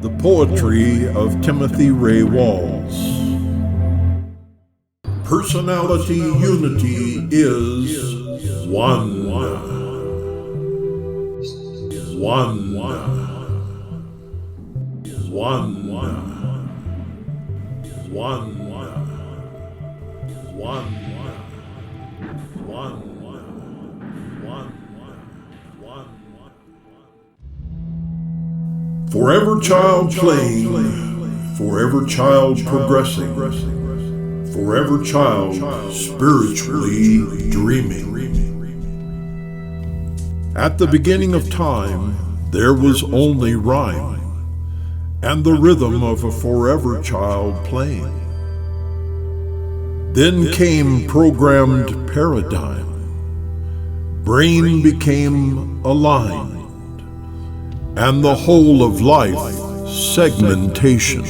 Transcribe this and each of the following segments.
The poetry of Timothy Ray Walls. Personality unity is one. One. One. Forever child playing, forever child progressing, forever child spiritually dreaming. At the beginning of time, there was only rhyme, and the rhythm of a forever child playing. Then came programmed paradigm. Brain became aligned, and the whole of life segmentation.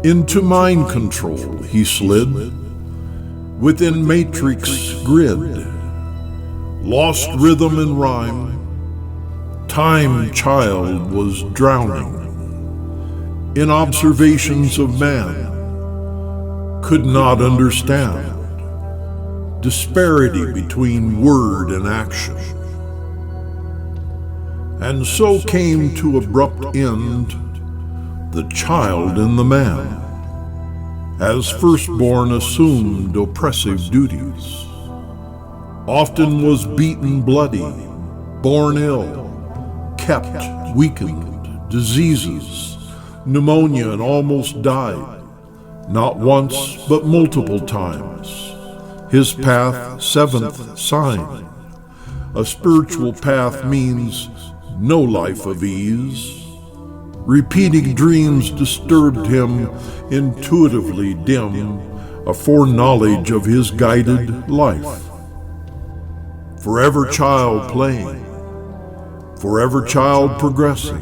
Into mind control he slid, within matrix grid. Lost rhythm and rhyme, time child was drowning in observations of man, could not understand disparity between word and action. And so came to abrupt end the child in the man, as firstborn assumed oppressive duties. Often was beaten bloody, born ill, kept weakened, diseases, pneumonia, and almost died, not once but multiple times. His path, seventh sign. A spiritual path means no life of ease. Repeating dreams disturbed him, intuitively dim, a foreknowledge of his guided life. Forever child playing, forever child progressing,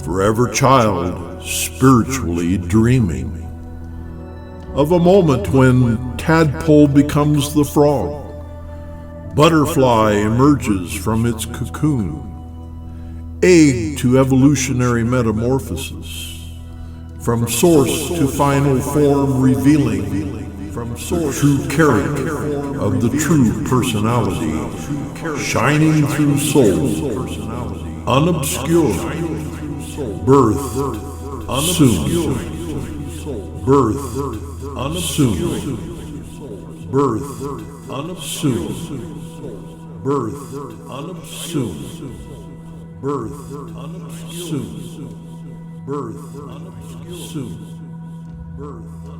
forever child spiritually dreaming. Of a moment when tadpole becomes the frog, butterfly emerges from its cocoon, egg to evolutionary metamorphosis, from source to final form revealing the true character of the true personality, shining through soul, unobscured, birthed soon, birthed soon, birthed soon, birth soon, birth soon, birth soon, birth